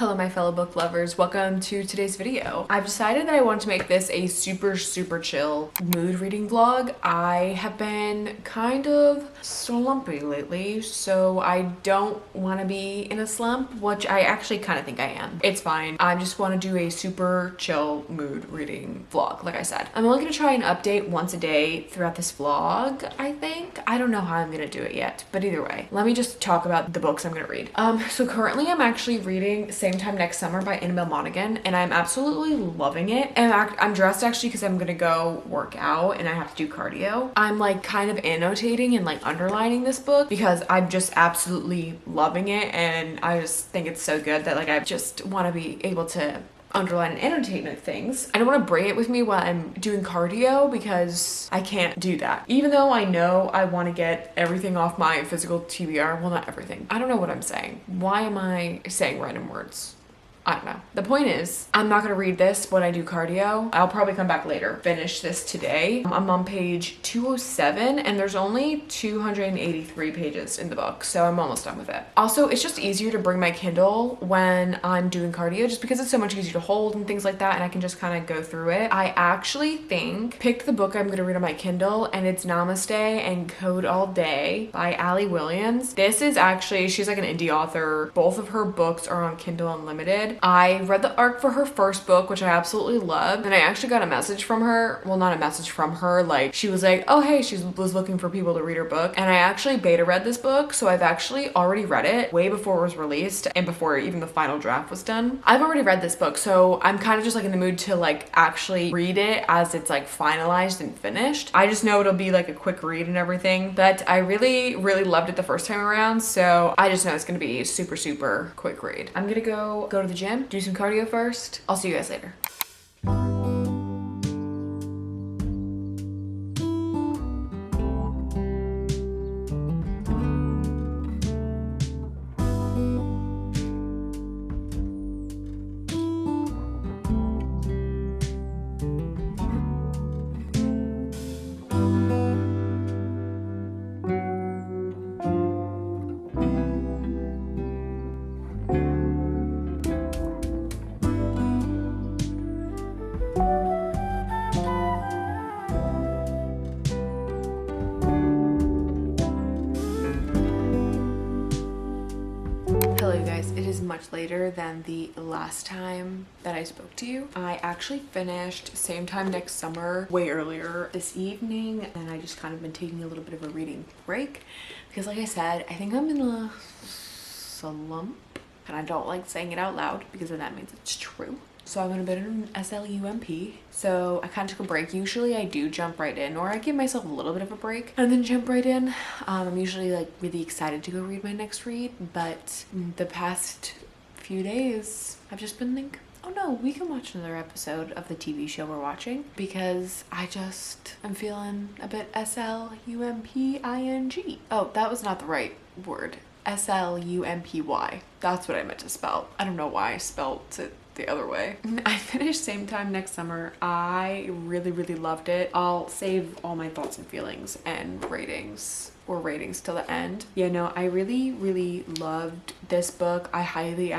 Hello my fellow book lovers, welcome to today's video. I've decided that I want to make this a super chill mood reading vlog. I have been kind of slumpy lately, so I don't want to be in a slump, which I actually kind of think I am. It's fine. I just want to do a super chill mood reading vlog, like I said. I'm only going to try and update once a day throughout this vlog, I think. I don't know how I'm going to do it yet, but either way, let me just talk about the books I'm going to read. So currently I'm actually reading Same Time Next Summer by Annabelle Monaghan, and I'm absolutely loving it. And I'm dressed actually because I'm gonna go work out and I have to do cardio. I'm like kind of annotating and like underlining this book because I'm just absolutely loving it, and I just think it's so good that like I just want to be able to underline and annotate things. I don't want to bring it with me while I'm doing cardio because I can't do that. Even though I know I want to get everything off my physical TBR, well, not everything. I don't know what I'm saying. Why am I saying random words? I don't know. The point is, I'm not gonna read this when I do cardio. I'll probably come back later, finish this today. I'm on page 207 and there's only 283 pages in the book, so I'm almost done with it. Also, it's just easier to bring my Kindle when I'm doing cardio just because it's so much easier to hold and things like that, and I can just kind of go through it. I actually picked the book I'm gonna read on my Kindle, and it's Namaste and Code All Day by Ali Williams. This is actually, she's like an indie author. Both of her books are on Kindle Unlimited. I read the arc for her first book, which I absolutely loved, and I actually got a message from her. Well, not a message from her, like she was like, oh hey, she was looking for people to read her book, and I actually beta read this book, so I've actually already read it way before it was released and before even the final draft was done. I've already read this book, so I'm kind of just like in the mood to like actually read it as it's like finalized and finished. I just know it'll be like a quick read and everything, but I really loved it the first time around, so I just know it's gonna be a super quick read. I'm gonna go to the gym, do some cardio first. I'll see you guys later. Hello you guys, it is much later than the last time that I spoke to you. I actually finished Same Time Next Summer way earlier this evening, and I just kind of been taking a little bit of a reading break because like I said, I think I'm in a slump, and I don't like saying it out loud because then that means it's true. So I'm in a bit of an SLUMP. So I kind of took a break. Usually I do jump right in, or I give myself a little bit of a break and then jump right in. I'm usually like really excited to go read my next read, but the past few days I've just been like, oh no, we can watch another episode of the TV show we're watching, because I'm feeling a bit SLUMPING. Oh, that was not the right word. SLUMPY. That's what I meant to spell. I don't know why I spelled it the other way. I finished Same Time Next Summer. I really loved it. I'll save all my thoughts and feelings and ratings till the end. Yeah, no, I really loved this book. I highly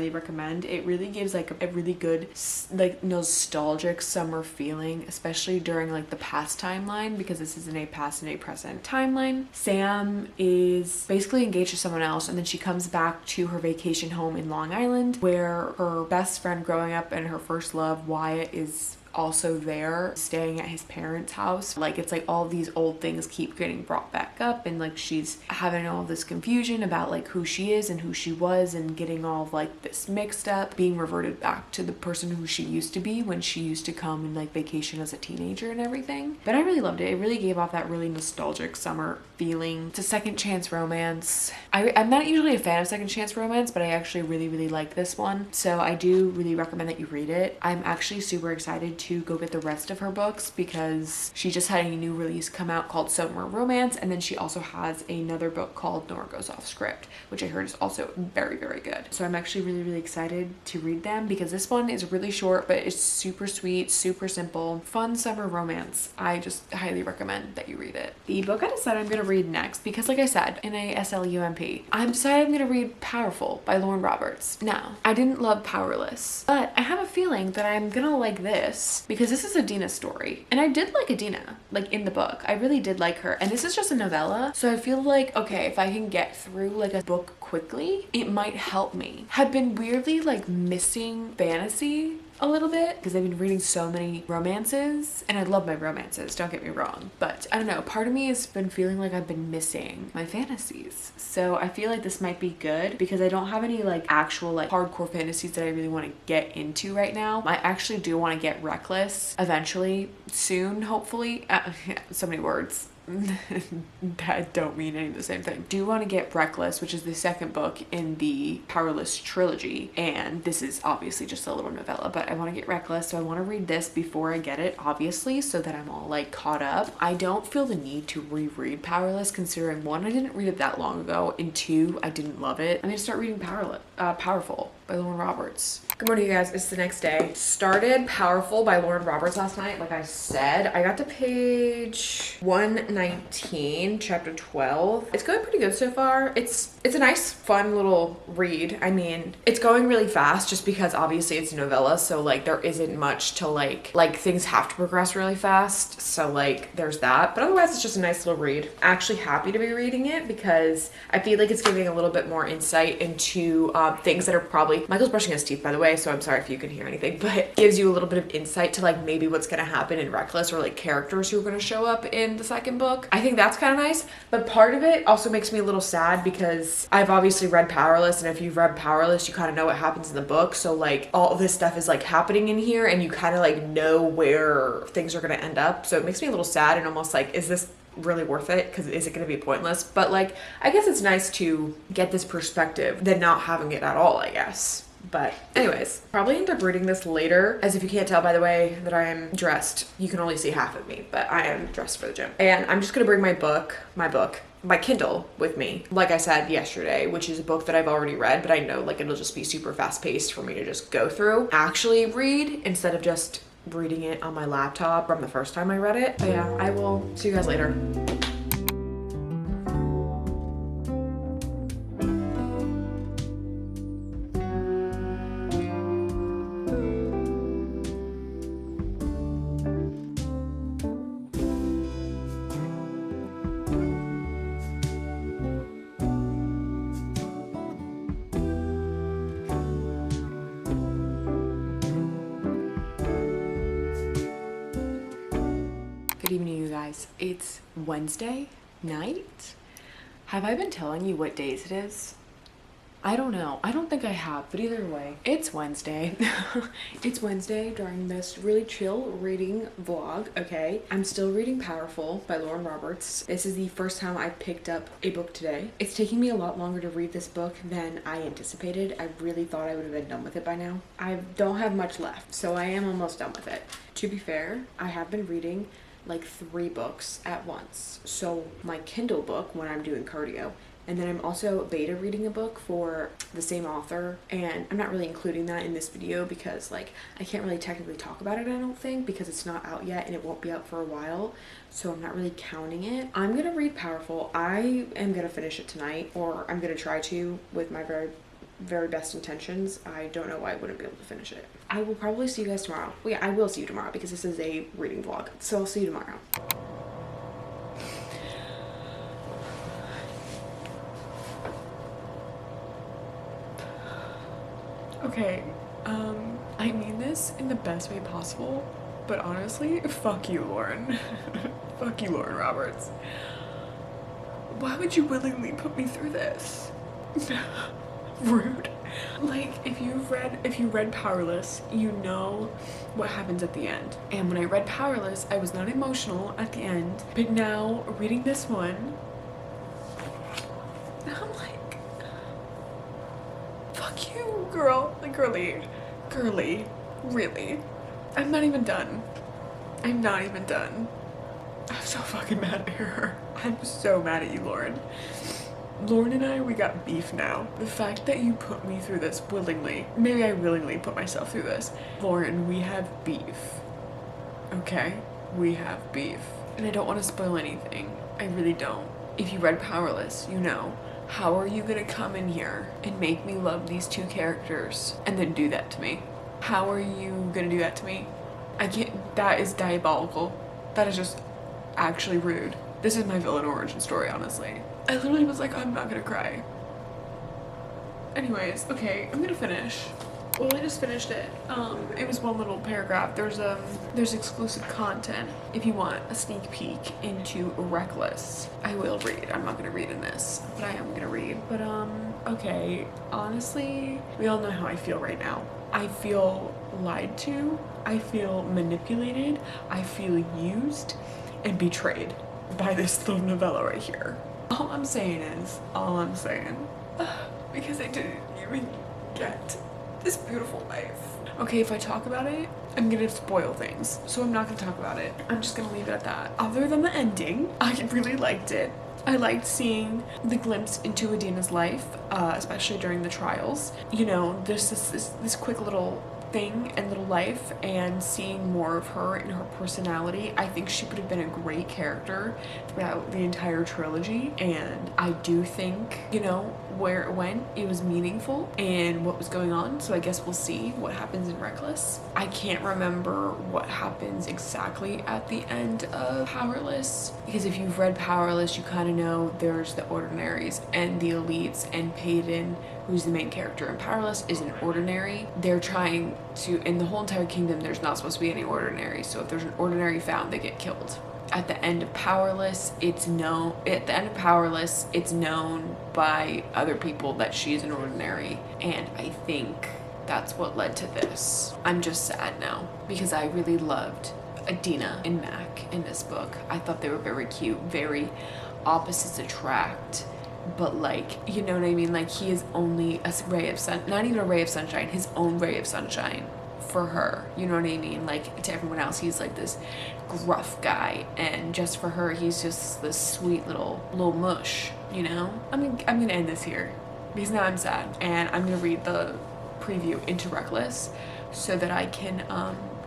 recommend. It really gives like a really good like nostalgic summer feeling, especially during like the past timeline, because this is in a past and a present timeline. Sam is basically engaged to someone else, and then she comes back to her vacation home in Long Island, where her best friend growing up and her first love, Wyatt, is also there staying at his parents' house. Like it's like all these old things keep getting brought back up, and like she's having all this confusion about like who she is and who she was, and getting all of like this mixed up, being reverted back to the person who she used to be when she used to come and like vacation as a teenager and everything. But I really loved it. It really gave off that really nostalgic summer feeling. It's a second chance romance. I'm not usually a fan of second chance romance, but I actually really like this one, so I do really recommend that you read it. I'm actually super excited to go get the rest of her books because she just had a new release come out called Summer Romance, and then she also has another book called Nora Goes Off Script, which I heard is also very, very good. So I'm actually really, really excited to read them because this one is really short, but it's super sweet, super simple, fun summer romance. I just highly recommend that you read it. The book I decided I'm gonna read next, because like I said, in a SLUMP, I'm decided I'm gonna read Powerful by Lauren Roberts. Now, I didn't love Powerless, but I have a feeling that I'm gonna like this because this is Adina's story. And I did like Adina, like in the book. I really did like her. And this is just a novella. So I feel like, okay, if I can get through like a book quickly, it might help me. Have been weirdly like missing fantasy a little bit because I've been reading so many romances, and I love my romances, don't get me wrong, but I don't know, part of me has been feeling like I've been missing my fantasies. So I feel like this might be good because I don't have any like actual like hardcore fantasies that I really want to get into right now. I actually do want to get Reckless eventually, soon, hopefully. So many words that don't mean any of the same thing. Do want to get Reckless, which is the second book in the Powerless trilogy, and this is obviously just a little novella, but I want to get Reckless, so I want to read this before I get it, obviously, so that I'm all like caught up. I don't feel the need to reread Powerless, considering one, I didn't read it that long ago, and two, I didn't love it. I'm gonna start reading Powerful by Lauren Roberts. Good morning, you guys. It's the next day. Started Powerful by Lauren Roberts last night. Like I said, I got to page 119, chapter 12. It's going pretty good so far. It's a nice, fun little read. I mean, it's going really fast just because obviously it's a novella, so like there isn't much to like things have to progress really fast. So like there's that. But otherwise, it's just a nice little read. Actually happy to be reading it because I feel like it's giving a little bit more insight into things that are probably, Michael's brushing his teeth by the way, so I'm sorry if you can hear anything, but gives you a little bit of insight to like maybe what's gonna happen in Reckless, or like characters who are gonna show up in the second book. I think that's kind of nice, but part of it also makes me a little sad because I've obviously read Powerless, and if you've read Powerless, you kind of know what happens in the book, so like all of this stuff is like happening in here and you kind of like know where things are gonna end up, so it makes me a little sad and almost like, is this really worth it? Because is it going to be pointless? But like, I guess it's nice to get this perspective than not having it at all, I guess. But anyways, probably end up reading this later, as if you can't tell by the way that I am dressed, you can only see half of me, but I am dressed for the gym. And I'm just gonna bring my Kindle with me, like I said yesterday, which is a book that I've already read, but I know like it'll just be super fast paced for me to just go through, actually read, instead of just reading it on my laptop from the first time I read it. But yeah, I will see you guys later. Good evening, you guys. It's Wednesday night. Have I been telling you what days it is? I don't know. I don't think I have, but either way, it's Wednesday. It's Wednesday during this really chill reading vlog, okay? I'm still reading Powerful by Lauren Roberts. This is the first time I picked up a book today. It's taking me a lot longer to read this book than I anticipated. I really thought I would have been done with it by now. I don't have much left, so I am almost done with it. To be fair, I have been reading like 3 books at once. So my Kindle book when I'm doing cardio, and then I'm also beta reading a book for the same author, and I'm not really including that in this video because like I can't really technically talk about it, I don't think, because it's not out yet and it won't be out for a while, so I'm not really counting it. I'm gonna read Powerful. I am gonna finish it tonight, or I'm gonna try to with my very best intentions. I don't know why I wouldn't be able to finish it. I will probably see you guys tomorrow. Well, yeah, I will see you tomorrow because this is a reading vlog, so I'll see you tomorrow. Okay, I mean this in the best way possible, but honestly, fuck you, Lauren. Fuck you, Lauren Roberts. Why would you willingly put me through this? Rude. Like, if you read Powerless, you know what happens at the end. And when I read Powerless, I was not emotional at the end, but now reading this one, I'm like, fuck you, girl. Like, girly, really. I'm not even done. I'm not even done. I'm so fucking mad at her. I'm so mad at you, Lauren. Lauren and I, we got beef now. The fact that you put me through this willingly, maybe I willingly put myself through this. Lauren, we have beef. Okay? We have beef. And I don't want to spoil anything. I really don't. If you read Powerless, you know. How are you gonna come in here and make me love these two characters and then do that to me? How are you gonna do that to me? I can't, that is diabolical. That is just actually rude. This is my villain origin story, honestly. I literally was like, I'm not gonna cry. Anyways, okay, I'm gonna finish. Well, I just finished it. It was one little paragraph. There's exclusive content if you want a sneak peek into Reckless. I will read. I'm not gonna read in this, but I am gonna read. But okay. Honestly, we all know how I feel right now. I feel lied to. I feel manipulated. I feel used and betrayed by this little novella right here. All I'm saying, because I didn't even get this beautiful life. Okay, if I talk about it, I'm gonna spoil things, so I'm not gonna talk about it. I'm just gonna leave it at that. Other than the ending, I really liked it. I liked seeing the glimpse into Adina's life, especially during the trials. You know, there's this quick little thing and little life, and seeing more of her and her personality. I think she would have been a great character throughout the entire trilogy, and I do think, you know, where it went, it was meaningful and what was going on. So I guess we'll see what happens in Reckless. I can't remember what happens exactly at the end of Powerless, because if you've read Powerless, you kind of know there's the ordinaries and the elites, and Peyton, who's the main character in Powerless, is an ordinary. They're trying to, in the whole entire kingdom, there's not supposed to be any ordinary. So if there's an ordinary found, they get killed. At the end of Powerless, it's known by other people that she's an ordinary. And I think that's what led to this. I'm just sad now because I really loved Adina and Mac in this book. I thought they were very cute, very opposites attract. But like, you know what I mean? Like, he is only a ray of sun, not even a ray of sunshine, his own ray of sunshine for her. You know what I mean? Like, to everyone else, he's like this gruff guy, and just for her, he's just this sweet little mush, you know? I'm gonna end this here because now I'm sad, and I'm gonna read the preview into Reckless so that I can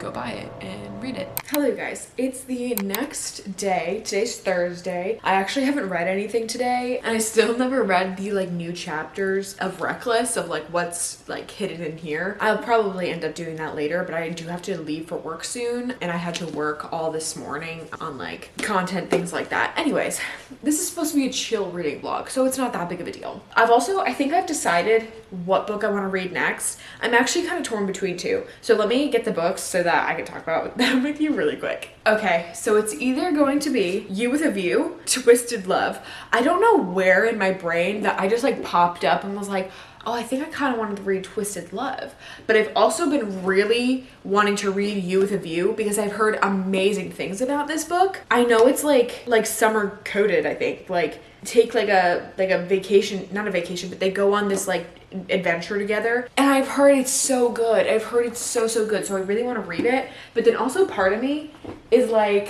go buy it and read it. Hello guys, it's the next day. Today's Thursday. I actually haven't read anything today, and I still never read the like new chapters of Reckless, of like what's like hidden in here. I'll probably end up doing that later, but I do have to leave for work soon, and I had to work all this morning on like content, things like that. Anyways, this is supposed to be a chill reading vlog, so it's not that big of a deal. I think I've decided what book I want to read next. I'm actually kind of torn between two, so let me get the books so that I can talk about them with you really quick. Okay, so it's either going to be You with a View, Twisted Love. I don't know where in my brain that I just like popped up and was like, oh, I think I kind of wanted to read Twisted Love. But I've also been really wanting to read You with a View because I've heard amazing things about this book. I know it's like summer coded, I think. Like take like a vacation, not a vacation, but they go on this like adventure together, and I've heard it's so good. I've heard it's so good, so I really want to read it. But then also part of me is like,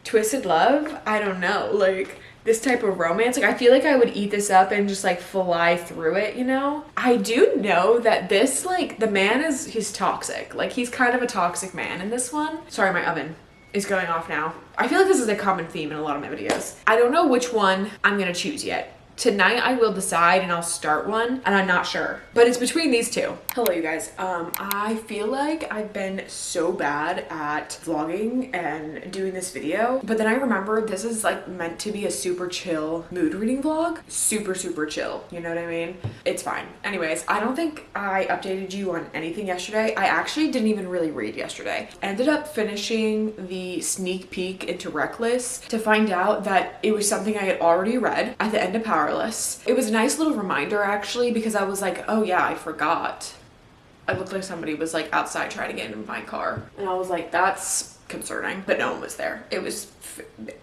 Twisted Love, I don't know, like this type of romance, like I feel like I would eat this up and just like fly through it, you know? I do know that this, like, the man he's toxic. Like, he's kind of a toxic man in this one. Sorry, my oven is going off now. I feel like this is a common theme in a lot of my videos. I don't know which one I'm gonna choose yet. Tonight I will decide, and I'll start one, and I'm not sure, but it's between these two. Hello you guys. I feel like I've been so bad at vlogging and doing this video, but then I remember this is like meant to be a super chill mood reading vlog. Super chill, you know what I mean? It's fine. Anyways, I don't think I updated you on anything yesterday. I actually didn't even really read yesterday. I ended up finishing the sneak peek into Reckless to find out that it was something I had already read at the end of Powerless. It was a nice little reminder actually, because I was like, oh yeah, I forgot. I looked like somebody was like outside trying to get into my car, and I was like, that's concerning, but no one was there. It was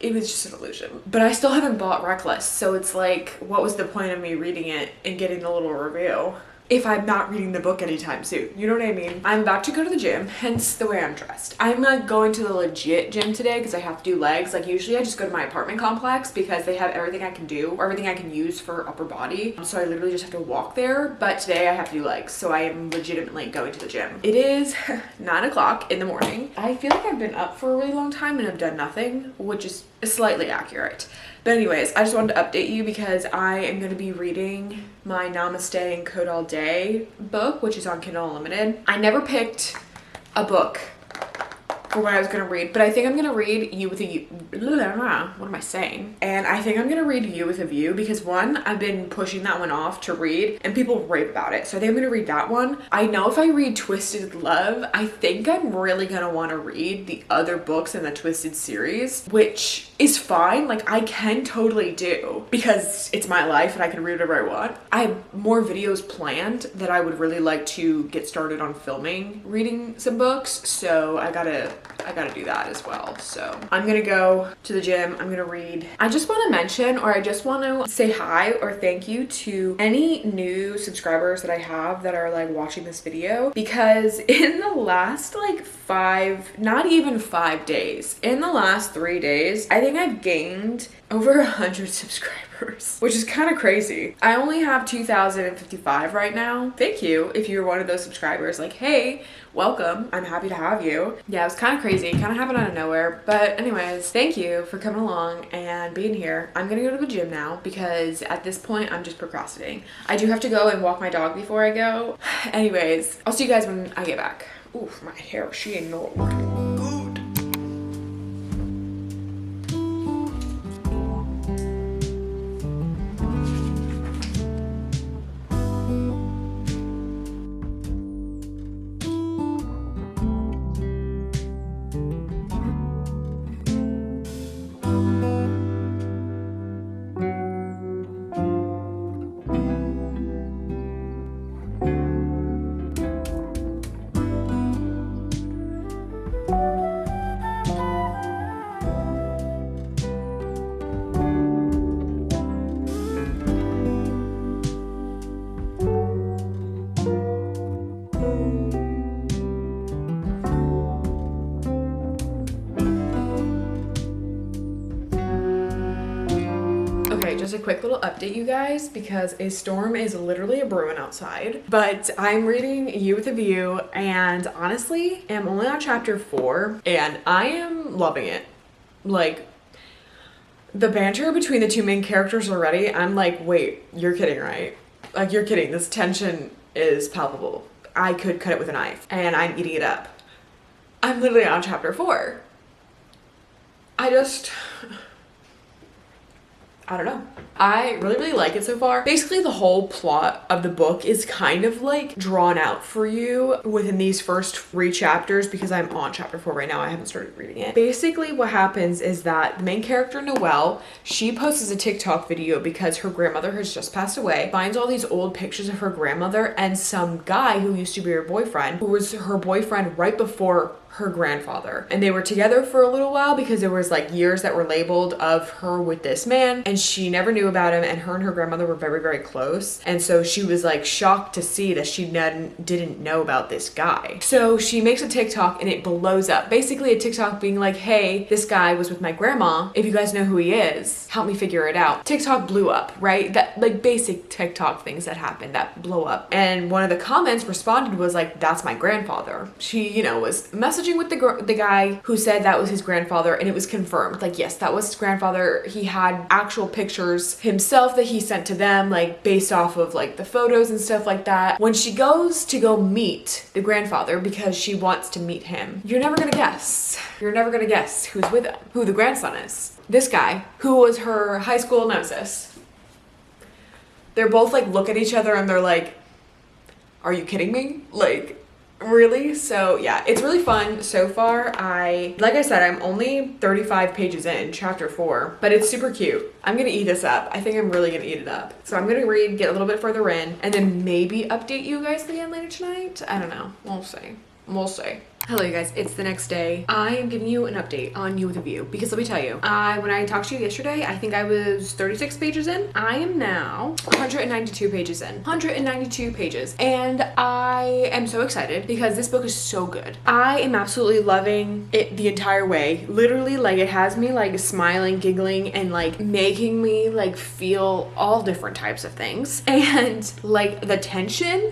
just an illusion. But I still haven't bought Reckless, so it's like, what was the point of me reading it and getting a little review? if I'm not reading the book anytime soon. You know what I mean? I'm about to go to the gym, hence the way I'm dressed. I'm not going to the legit gym today because I have to do legs. Like usually I just go to my apartment complex because they have everything I can do or everything I can use for upper body. So I literally just have to walk there. But today I have to do legs. So I am legitimately going to the gym. It is 9 o'clock in the morning. I feel like I've been up for a really long time and I've done nothing, which is slightly accurate. But anyways, I just wanted to update you because I am going to be reading my Namaste and Code All Day book, which is on Kindle Unlimited. I never picked a book for what I was going to read, but I think I'm going to read You with a U. What am I saying? And I think I'm going to read You with a View because one, I've been pushing that one off to read and people rave about it. So I think I'm going to read that one. I know if I read Twisted Love, I think I'm really going to want to read the other books in the Twisted series, which is fine. Like I can totally do because it's my life and I can read whatever I want. I have more videos planned that I would really like to get started on filming, reading some books. So I gotta do that as well. So I'm gonna go to the gym. I'm gonna read. I just want to mention, or I just want to say hi or thank you to any new subscribers that I have that are like watching this video, because in the last like not even 5 days, in the last 3 days, I think I've gained over 100 subscribers, which is kind of crazy. I only have 2,055 right now. Thank you if you're one of those subscribers. Like, hey, welcome. I'm happy to have you. Yeah, it was kind of crazy. Kind of happened out of nowhere. But anyways, thank you for coming along and being here. I'm gonna go to the gym now because at this point, I'm just procrastinating. I do have to go and walk my dog before I go. Anyways, I'll see you guys when I get back. Oof, my hair, she ain't no good. Just a quick little update, you guys, because a storm is literally a brewing outside. But I'm reading You with a View, and honestly, I'm only on chapter 4, and I am loving it. Like, the banter between the two main characters already, I'm like, wait, you're kidding, right? Like, you're kidding. This tension is palpable. I could cut it with a knife, and I'm eating it up. I'm literally on chapter 4. I don't know. I really like it so far. Basically, the whole plot of the book is kind of like drawn out for you within these first 3 chapters because I'm on chapter 4 right now. I haven't started reading it. Basically, what happens is that the main character, Noelle, she posts a TikTok video because her grandmother has just passed away, finds all these old pictures of her grandmother and some guy who used to be her boyfriend, who was her boyfriend right before her grandfather. And they were together for a little while because there was like years that were labeled of her with this man and she never knew about him, and her grandmother were very, very close. And so she was like shocked to see that she didn't know about this guy. So she makes a TikTok and it blows up. Basically a TikTok being like, hey, this guy was with my grandma. If you guys know who he is, help me figure it out. TikTok blew up, right? That like basic TikTok things that happen that blow up. And one of the comments responded was like, that's my grandfather. She, you know, was messaging with the guy who said that was his grandfather, and it was confirmed. Like, yes, that was his grandfather. He had actual pictures himself that he sent to them, like based off of like the photos and stuff like that. When she goes to go meet the grandfather because she wants to meet him, you're never gonna guess. You're never gonna guess who's with him, who the grandson is. This guy, who was her high school nemesis. They're both like look at each other and they're like, are you kidding me? Like, really? So yeah, it's really fun so far. Like I said, I'm only 35 pages in, chapter 4, but it's super cute. I'm gonna eat this up. I think I'm really gonna eat it up. So I'm gonna read, get a little bit further in, and then maybe update you guys again later tonight. I don't know. We'll see. We'll see. Hello you guys, it's the next day. I am giving you an update on You With A View because let me tell you, when I talked to you yesterday, I think I was 36 pages in. I am now 192 pages in. 192 pages. And I am so excited because this book is so good. I am absolutely loving it the entire way. Literally, like, it has me like smiling, giggling, and like making me like feel all different types of things. And like the tension,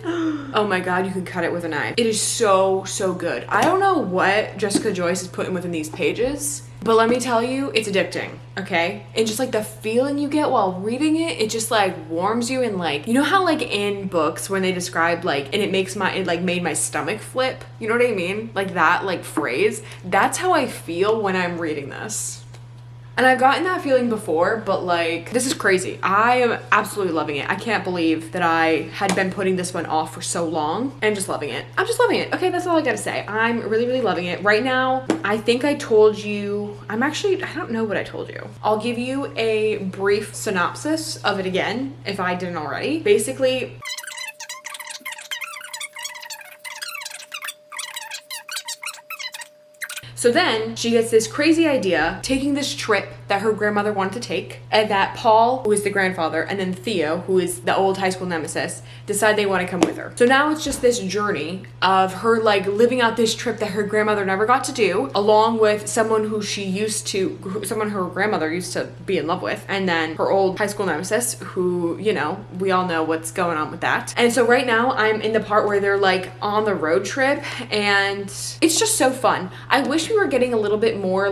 oh my god, you can cut it with a knife. It is so good. I don't know what Jessica Joyce is putting within these pages, but let me tell you, it's addicting, okay? And just like the feeling you get while reading it, it just like warms you, and like, you know how like in books when they describe like, and it like made my stomach flip, you know what I mean? Like that like phrase, that's how I feel when I'm reading this. And I've gotten that feeling before, but like, this is crazy. I am absolutely loving it. I can't believe that I had been putting this one off for so long and just loving it. I'm just loving it. Okay, that's all I gotta say. I'm really loving it. Right now, I think I told you, I don't know what I told you. I'll give you a brief synopsis of it again, if I didn't already. Basically, so then she gets this crazy idea, taking this trip that her grandmother wanted to take, and that Paul, who is the grandfather, and then Theo, who is the old high school nemesis, decide they want to come with her. So now it's just this journey of her like living out this trip that her grandmother never got to do, along with someone someone her grandmother used to be in love with, and then her old high school nemesis, who, you know, we all know what's going on with that. And so right now I'm in the part where they're like on the road trip, and it's just so fun. I wish we were getting a little bit more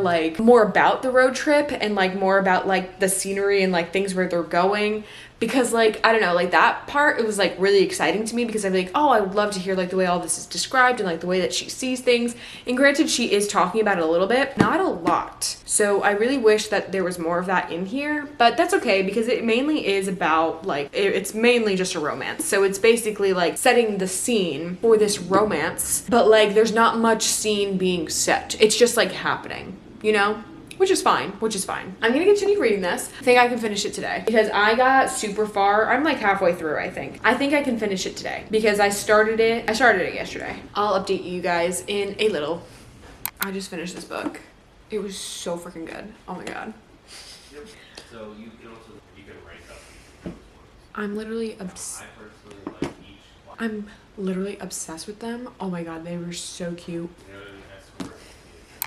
about the road trip and like more about like the scenery and like things where they're going, because like, I don't know, like that part, it was like really exciting to me because I'm like, oh, I would love to hear like the way all this is described and like the way that she sees things. And granted, she is talking about it a little bit, not a lot. So I really wish that there was more of that in here, but that's okay because it mainly is about like, it's mainly just a romance. So it's basically like setting the scene for this romance, but like there's not much scene being set. It's just like happening, you know? Which is fine. I'm gonna continue reading this. I think I can finish it today because I got super far. I'm like halfway through, I think. I think I can finish it today because I started it yesterday. I'll update you guys in a little. I just finished this book. It was so freaking good. Oh my god. Yep. So you can rank up. I'm literally obsessed with them. Oh my god, they were so cute.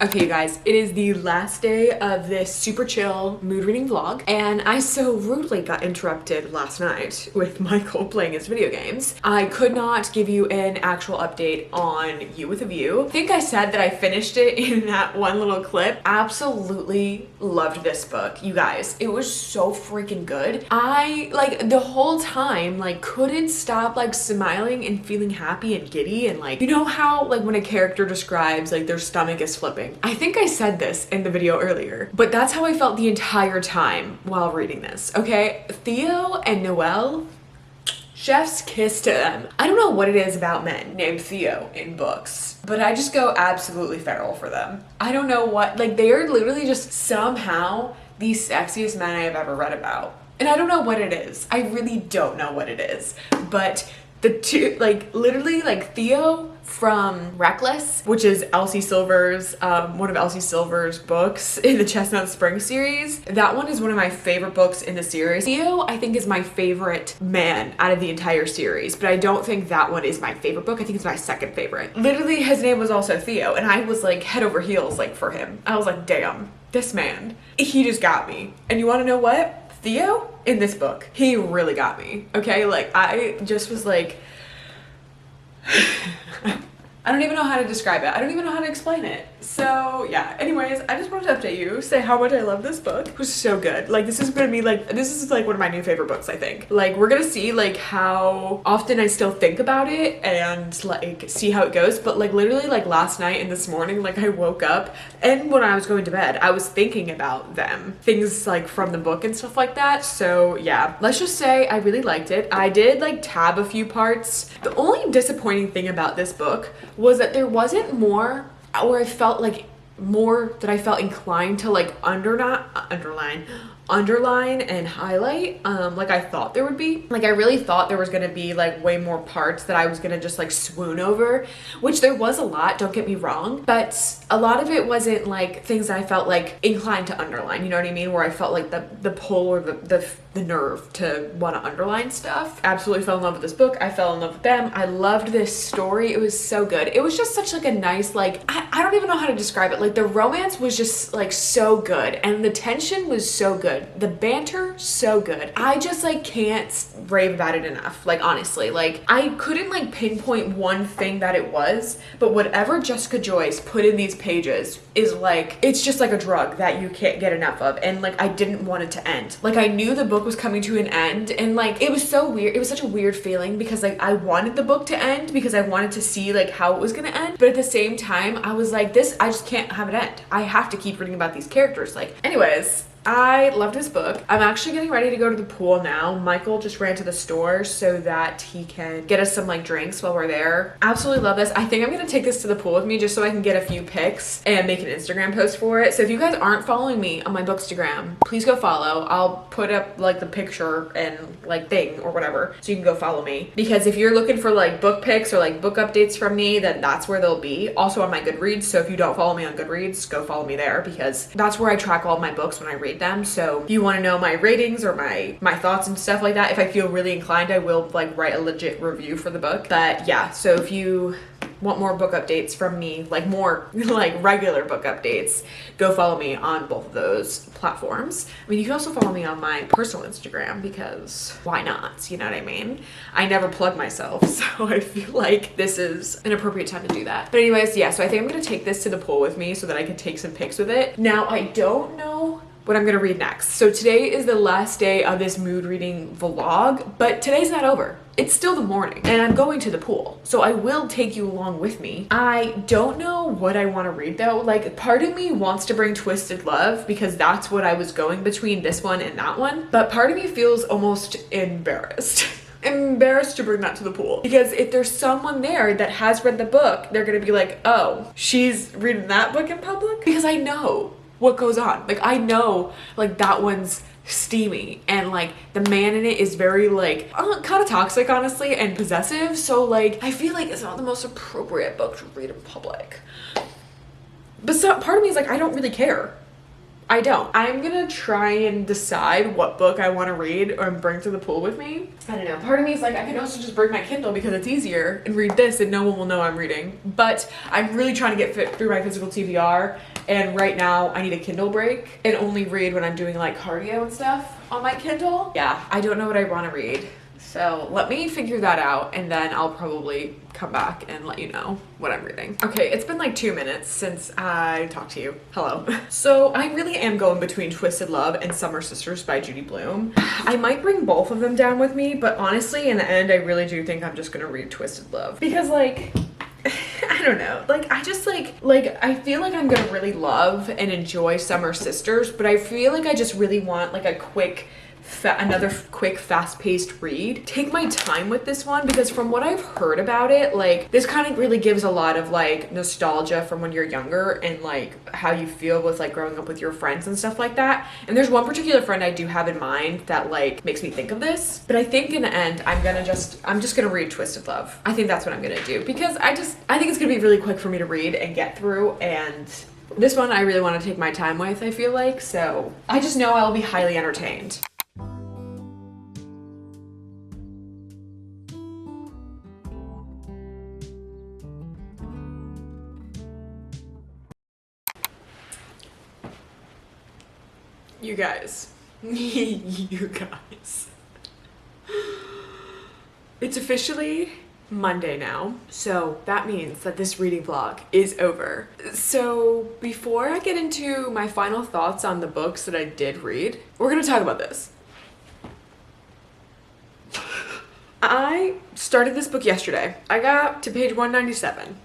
Okay, you guys, it is the last day of this super chill mood reading vlog, and I so rudely got interrupted last night with Michael playing his video games. I could not give you an actual update on You With A View. I think I said that I finished it in that one little clip. Absolutely loved this book, you guys. It was so freaking good. I, like, the whole time, like, couldn't stop, like, smiling and feeling happy and giddy, and, like, you know how, like, when a character describes, like, their stomach is flipping. I think I said this in the video earlier, but that's how I felt the entire time while reading this, okay? Theo and Noelle, chef's kiss to them. I don't know what it is about men named Theo in books, but I just go absolutely feral for them. I don't know what, like, they are literally just somehow the sexiest men I have ever read about. And I don't know what it is. I really don't know what it is, but the two, like, literally, like, Theo from Reckless, which is Elsie Silver's, one of Elsie Silver's books in the Chestnut Spring series. That one is one of my favorite books in the series. Theo, I think, is my favorite man out of the entire series, but I don't think that one is my favorite book. I think it's my second favorite. Literally, his name was also Theo, and I was like head over heels, like, for him. I was like, damn, this man, he just got me. And you wanna know what? Theo, in this book, he really got me, okay? Like, I just was like, I don't even know how to describe it. I don't even know how to explain it. So yeah, anyways, I just wanted to update you, say how much I love this book. It was so good. Like, this is gonna be like, this is like one of my new favorite books, I think. Like, we're gonna see like how often I still think about it and like see how it goes. But like literally like last night and this morning, like I woke up and when I was going to bed, I was thinking about them. Things like from the book and stuff like that. So yeah, let's just say I really liked it. I did like tab a few parts. The only disappointing thing about this book was that there wasn't more, or I felt like more that I felt inclined to like underline. underline and highlight like I thought there would be. Like I really thought there was gonna be like way more parts that I was gonna just like swoon over, which there was a lot, don't get me wrong, but a lot of it wasn't like things that I felt like inclined to underline, you know what I mean, where I felt like the pull or the nerve to want to underline stuff. Absolutely fell in love with this book. I fell in love with them. I loved this story. It was so good. It was just such like a nice, like I don't even know how to describe it. Like the romance was just like so good and the tension was so good. The banter so good. I just like can't rave about it enough. Like honestly, like I couldn't like pinpoint one thing that it was, but whatever Jessica Joyce put in these pages is like, it's just like a drug that you can't get enough of. And like I didn't want it to end. Like I knew the book was coming to an end and like it was so weird. It was such a weird feeling because like I wanted the book to end because I wanted to see like how it was gonna end, but at the same time I was like, this, I just can't have it end. I have to keep reading about these characters. Like anyways, I loved this book. I'm actually getting ready to go to the pool now. Michael just ran to the store so that he can get us some like drinks while we're there. Absolutely love this. I think I'm gonna take this to the pool with me just so I can get a few pics and make an Instagram post for it. So if you guys aren't following me on my Bookstagram, please go follow. I'll put up like the picture and like thing or whatever so you can go follow me. Because if you're looking for like book pics or like book updates from me, then that's where they'll be. Also on my Goodreads. So if you don't follow me on Goodreads, go follow me there because that's where I track all of my books when I read them. So if you want to know my ratings or my thoughts and stuff like that, if I feel really inclined, I will like write a legit review for the book. But yeah, so if you want more book updates from me, like more like regular book updates, go follow me on both of those platforms. I mean, you can also follow me on my personal Instagram because why not? You know what I mean? I never plug myself, so I feel like this is an appropriate time to do that. But anyways, yeah, so I think I'm gonna take this to the pool with me so that I can take some pics with it. Now, I don't know what I'm gonna read next. So today is the last day of this mood reading vlog, but today's not over. It's still the morning and I'm going to the pool. So I will take you along with me. I don't know what I wanna read though. Like part of me wants to bring Twisted Love because that's what I was going between this one and that one. But part of me feels almost embarrassed. Embarrassed to bring that to the pool because if there's someone there that has read the book, they're gonna be like, oh, she's reading that book in public? Because I know what goes on. Like I know like that one's steamy and like the man in it is very like kind of toxic honestly and possessive, so like I feel like it's not the most appropriate book to read in public. But so part of me is like, I don't really care. I don't. I'm gonna try and decide what book I want to read or bring to the pool with me. I don't know. Part of me is like, I could also just bring my Kindle because it's easier and read this and no one will know I'm reading. But I'm really trying to get fit through my physical TBR. And right now I need a Kindle break and only read when I'm doing like cardio and stuff on my Kindle. Yeah, I don't know what I want to read. So let me figure that out and then I'll probably come back and let you know what I'm reading. Okay, it's been like 2 minutes since I talked to you. Hello. So I really am going between Twisted Love and Summer Sisters by Judy Blume. I might bring both of them down with me, but honestly in the end I really do think I'm just gonna read Twisted Love because like I don't know, like I just like I feel like I'm gonna really love and enjoy Summer Sisters, but I feel like I just really want like a quick another quick fast-paced read. Take my time with this one because from what I've heard about it, like this kind of really gives a lot of like nostalgia from when you're younger and like how you feel with like growing up with your friends and stuff like that. And there's one particular friend I do have in mind that like makes me think of this, but I think in the end I'm just gonna read Twisted Love. I think that's what I'm gonna do because I think it's gonna be really quick for me to read and get through, and this one I really want to take my time with, I feel like, so I just know I'll be highly entertained. You guys, you guys, it's officially Monday now, so that means that this reading vlog is over. So before I get into my final thoughts on the books that I did read, we're gonna talk about this. I started this book yesterday. I got to page 197.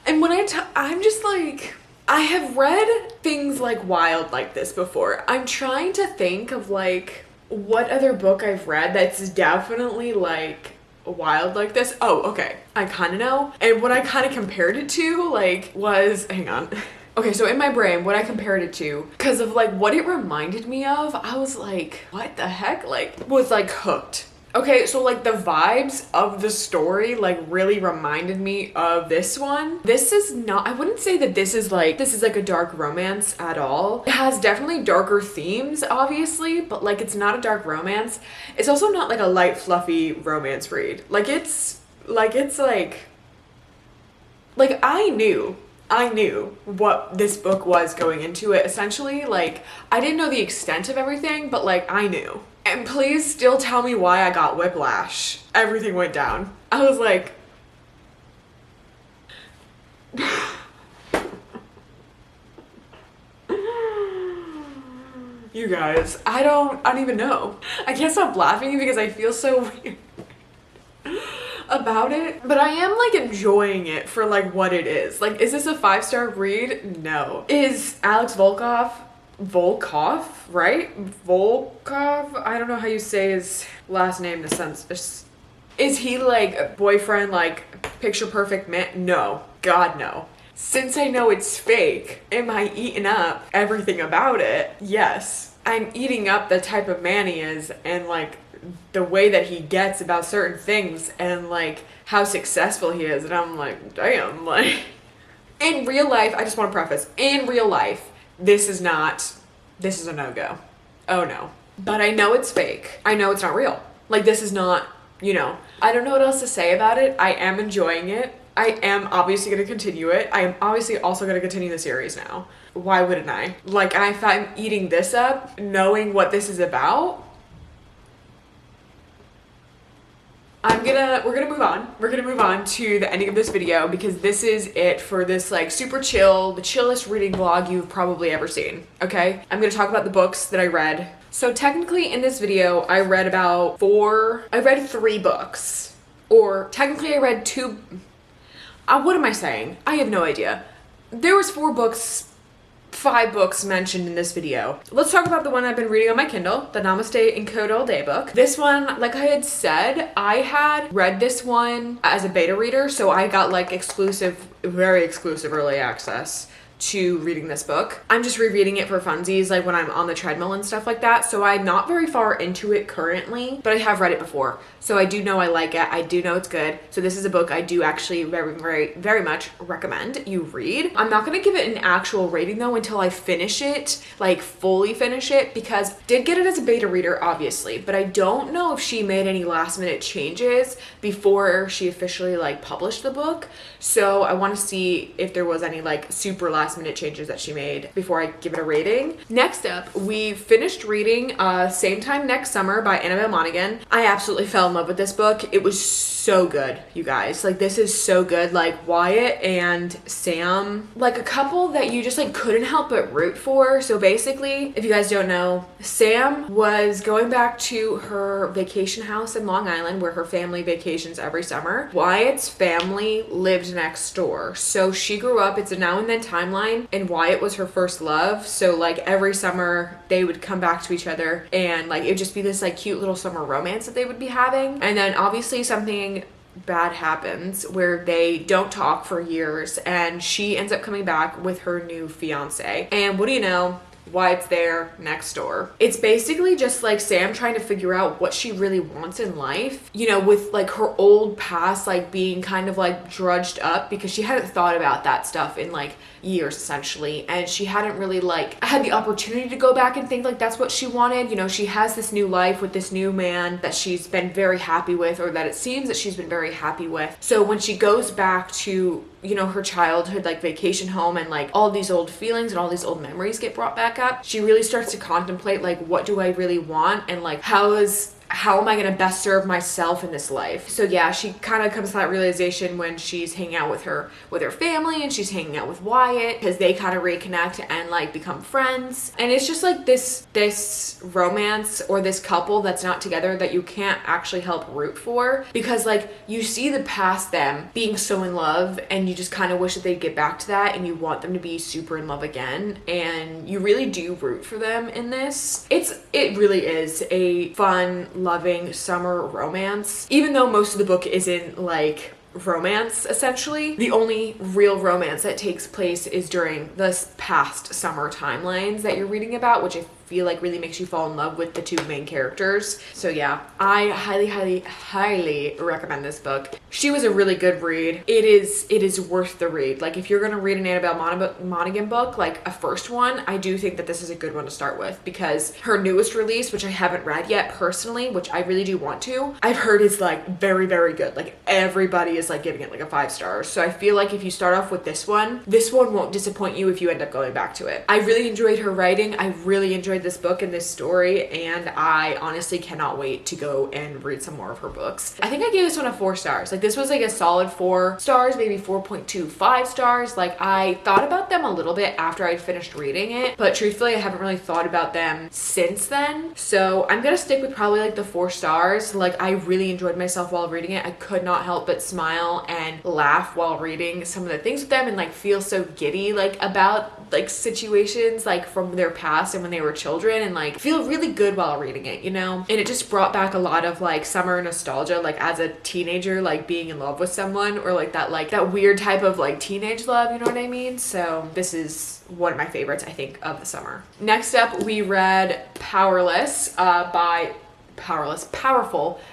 And when I'm just like, I have read things like wild like this before. I'm trying to think of like what other book I've read that's definitely like wild like this. Oh, okay. I kind of know. And what I kind of compared it to like was, hang on. Okay, so in my brain, what I compared it to, because of like what it reminded me of, I was like, what the heck? Like, was like hooked. Okay, so like the vibes of the story like really reminded me of this one. This is not, I wouldn't say that this is like a dark romance at all. It has definitely darker themes, obviously, but like it's not a dark romance. It's also not like a light, fluffy romance read. Like I knew what this book was going into it, essentially. Like, I didn't know the extent of everything, but like I knew. And please still tell me why I got whiplash. Everything went down. I was like, you guys, I don't even know. I can't stop laughing because I feel so weird about it, but I am like enjoying it for like what it is. Like, is this a 5-star read? No. Is Alex Volkov, right? Volkov? I don't know how you say his last name in a sense. Is he like a boyfriend, like picture perfect man? No. God, no. Since I know it's fake, am I eating up everything about it? Yes. I'm eating up the type of man he is and like the way that he gets about certain things and like how successful he is. And I'm like, damn, like in real life, I just want to preface, in real life, this is a no-go. Oh no. But I know it's fake. I know it's not real. Like, this is not, I don't know what else to say about it. I am enjoying it. I am obviously going to continue it. I am obviously also going to continue the series now. Why wouldn't I? Like, if I'm eating this up, knowing what this is about, we're gonna move on. We're gonna move on to the ending of this video because this is it for this like super chill, the chillest reading vlog you've probably ever seen, okay? I'm gonna talk about the books that I read. So technically in this video, I read 3 books. Or technically I read 2, what am I saying? I have no idea. There was 5 books mentioned in this video. Let's talk about the one I've been reading on my Kindle, the Namaste and Code All Day book. This one, like I had said, I had read this one as a beta reader, so I got like very exclusive early access to reading this book. I'm just rereading it for funsies, like when I'm on the treadmill and stuff like that, so I'm not very far into it currently, but I have read it before, so I do know I like it. I do know it's good. So this is a book I do actually very, very, very much recommend you read. I'm not gonna give it an actual rating though until I finish it, like fully finish it, because I did get it as a beta reader, obviously, but I don't know if she made any last minute changes before she officially like published the book. So I want to see if there was any like super last minute changes that she made before I give it a rating. Next up, we finished reading Same Time Next Summer by Annabelle Monaghan. I absolutely fell in love with this book. It was so good, you guys. Like, this is so good. Like, Wyatt and Sam, like a couple that you just like couldn't help but root for. So basically, if you guys don't know, Sam was going back to her vacation house in Long Island where her family vacations every summer. Wyatt's family lived next door. So she grew up, it's a now and then timeline, and Wyatt was her first love. So like every summer they would come back to each other and like it'd just be this like cute little summer romance that they would be having. And then obviously something bad happens where they don't talk for years and she ends up coming back with her new fiance. And what do you know? Wyatt's there next door. It's basically just like Sam trying to figure out what she really wants in life, with like her old past like being kind of like drudged up because she hadn't thought about that stuff in like years essentially, and she hadn't really like had the opportunity to go back and think like that's what she wanted. She has this new life with this new man that she's been very happy with, or that it seems that she's been very happy with. So when she goes back to her childhood like vacation home and like all these old feelings and all these old memories get brought back up, she really starts to contemplate like, what do I really want, and like how am I going to best serve myself in this life? So yeah, she kind of comes to that realization when she's hanging out with her family and she's hanging out with Wyatt, because they kind of reconnect and like become friends. And it's just like this romance or this couple that's not together that you can't actually help root for, because like you see the past them being so in love and you just kind of wish that they'd get back to that, and you want them to be super in love again, and you really do root for them in this. It really is a fun, loving summer romance, even though most of the book isn't like romance, essentially. The only real romance that takes place is during this past summer timelines that you're reading about, which I feel like really makes you fall in love with the two main characters. So yeah, I highly recommend this book. She was a really good read. It is worth the read. Like, if you're gonna read an Annabelle Monaghan book, like a first one, I do think that this is a good one to start with, because her newest release, which I haven't read yet personally, which I really do want to, I've heard is like very, very good. Like, everybody is like giving it like a 5 stars. So I feel like if you start off with this one won't disappoint you if you end up going back to it. I really enjoyed her writing. I really enjoyed this book and this story, and I honestly cannot wait to go and read some more of her books. I think I gave this one a 4 stars. Like, this was like a solid 4 stars, maybe 4.25 stars. Like, I thought about them a little bit after I'd finished reading it, but truthfully I haven't really thought about them since then. So I'm gonna stick with probably like the 4 stars. Like, I really enjoyed myself while reading it. I could not help but smile and laugh while reading some of the things with them, and like feel so giddy like about like situations like from their past and when they were children, and like feel really good while reading it, you know? And it just brought back a lot of like summer nostalgia, like as a teenager, like being in love with someone, or like that weird type of like teenage love, you know what I mean? So this is one of my favorites, I think, of the summer. Next up, we read Powerful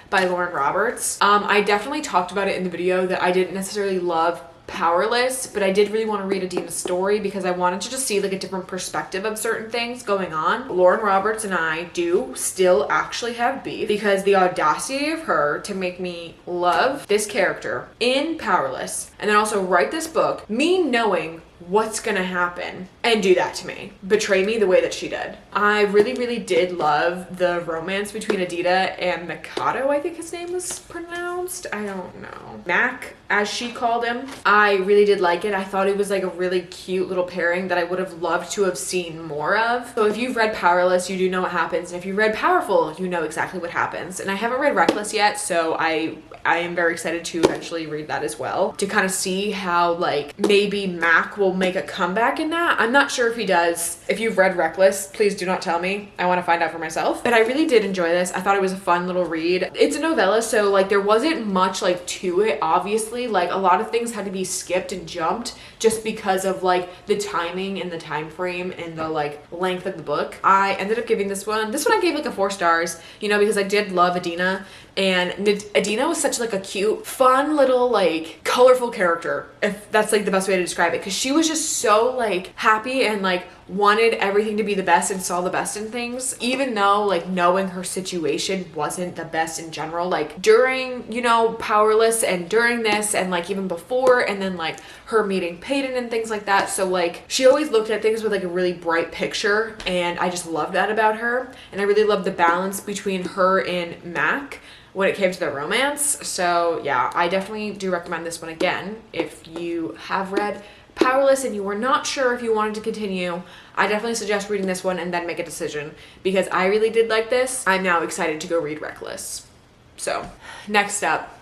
by Lauren Roberts. I definitely talked about it in the video that I didn't necessarily love Powerless, but I did really want to read Adina's story because I wanted to just see like a different perspective of certain things going on. Lauren Roberts and I do still actually have beef, because the audacity of her to make me love this character in Powerless and then also write this book, me knowing what's gonna happen, and do that to me, betray me the way that she did. I really did love the romance between Adina and Mikado, I think his name was pronounced. I don't know. Mac, as she called him. I really did like it. I thought it was like a really cute little pairing that I would have loved to have seen more of. So if you've read Powerless, you do know what happens, and if you read Powerful, you know exactly what happens. And I haven't read Reckless yet, so I am very excited to eventually read that as well, to kind of see how like maybe Mac will make a comeback in that. I'm not sure if he does. If you've read Reckless, please do not tell me. I want to find out for myself. But I really did enjoy this. I thought it was a fun little read. It's a novella, so like there wasn't much like to it, obviously. Like a lot of things had to be skipped and jumped just because of like the timing and the time frame and the like length of the book. I ended up giving this one I gave like a 4 stars, you know, because I did love Adina, and Adina was such like a cute, fun little like colorful character, if that's like the best way to describe it, because she was just so like happy and like wanted everything to be the best and saw the best in things, even though like knowing her situation wasn't the best in general, like during, you know, Powerless and during this and like even before, and then like her meeting Peyton and things like that. So like she always looked at things with like a really bright picture, and I just love that about her. And I really love the balance between her and Mac when it came to their romance. So yeah, I definitely do recommend this one again. If you have read Powerless and you were not sure if you wanted to continue, I definitely suggest reading this one and then make a decision, because I really did like this. I'm now excited to go read Reckless. So next up,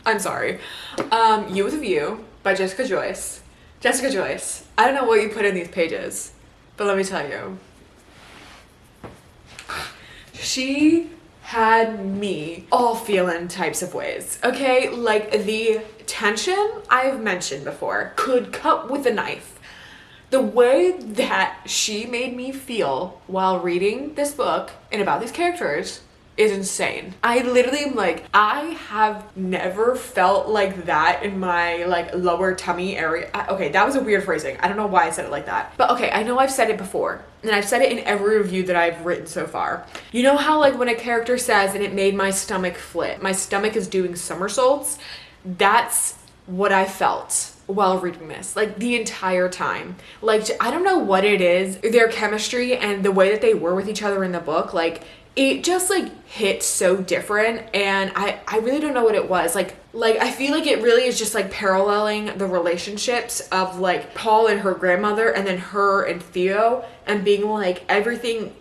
I'm sorry, You With a View by Jessica Joyce. Jessica Joyce, I don't know what you put in these pages, but let me tell you, she had me all feeling types of ways, okay? Like the tension I've mentioned before could cut with a knife. The way that she made me feel while reading this book and about these characters is insane. I literally am like, I have never felt like that in my like lower tummy area. Okay, that was a weird phrasing. I don't know why I said it like that. But okay, I know I've said it before, and I've said it in every review that I've written so far. You know how like when a character says, and it made my stomach flip, my stomach is doing somersaults? That's what I felt while reading this, like the entire time. Like, I don't know what it is, their chemistry and the way that they were with each other in the book, like it just like hit so different, and I really don't know what it was. Like I feel like it really is just like paralleling the relationships of like Paul and her grandmother, and then her and Theo, and being like everything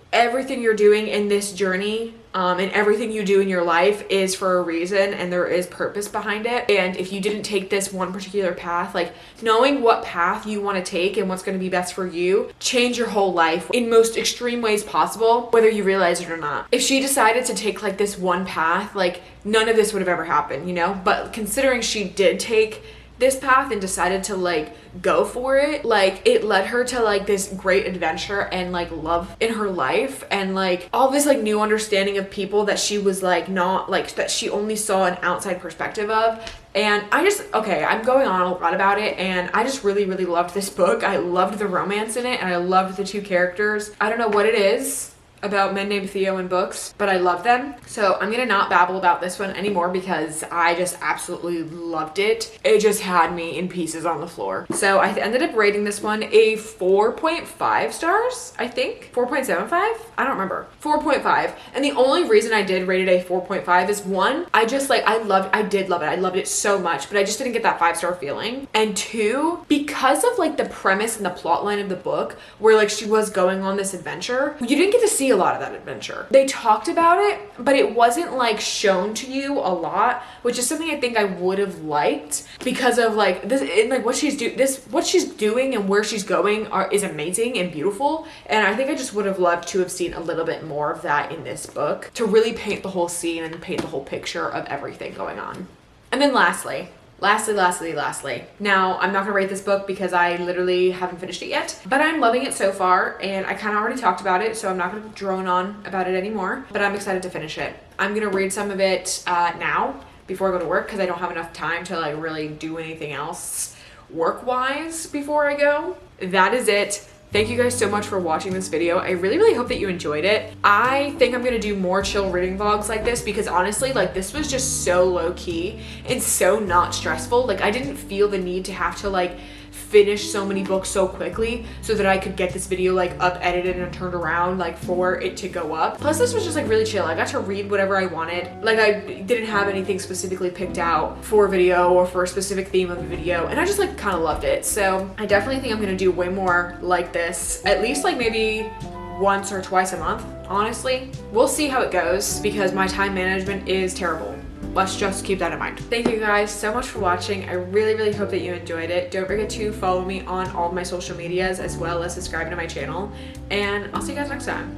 you're doing in this journey and everything you do in your life is for a reason and there is purpose behind it. And if you didn't take this one particular path, like knowing what path you want to take and what's going to be best for you, change your whole life in most extreme ways possible, whether you realize it or not. If she decided to take like this one path, like none of this would have ever happened, you know? But considering she did take this path and decided to like go for it, like it led her to like this great adventure and like love in her life and like all this like new understanding of people that she was like not like that she only saw an outside perspective of. And I'm going on a lot about it, and I just really loved this book. I loved the romance in it, and I loved the two characters. I don't know what it is about men named Theo in books, but I love them. So I'm gonna not babble about this one anymore because I just absolutely loved it. It just had me in pieces on the floor. So I ended up rating this one a 4.5 stars, I think. 4.75? I don't remember. 4.5. And the only reason I did rate it a 4.5 is one, I did love it. I loved it so much, but I just didn't get that 5-star feeling. And two, because of like the premise and the plot line of the book where like she was going on this adventure, you didn't get to see a lot of that adventure. They talked about it, but it wasn't like shown to you a lot, which is something I think I would have liked because of like this and like what she's doing and where she's going is amazing and beautiful. And I think I just would have loved to have seen a little bit more of that in this book to really paint the whole scene and paint the whole picture of everything going on. And then lastly, now I'm not gonna rate this book because I literally haven't finished it yet, but I'm loving it so far, and I kind of already talked about it, so I'm not gonna drone on about it anymore, but I'm excited to finish it. I'm gonna read some of it now before I go to work because I don't have enough time to like really do anything else work-wise before I go. That is it. Thank you guys so much for watching this video. I really hope that you enjoyed it. I think I'm gonna do more chill reading vlogs like this because honestly, like this was just so low key and so not stressful. Like I didn't feel the need to have to like finish so many books so quickly so that I could get this video like up edited and turned around like for it to go up. Plus this was just like really chill. I got to read whatever I wanted. Like I didn't have anything specifically picked out for a video or for a specific theme of a video, and I just like kind of loved it. So I definitely think I'm gonna do way more like this, at least like maybe once or twice a month, honestly. We'll see how it goes because my time management is terrible. Let's just keep that in mind. Thank you guys so much for watching. I really hope that you enjoyed it. Don't forget to follow me on all of my social medias as well as subscribe to my channel. And I'll see you guys next time.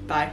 Bye.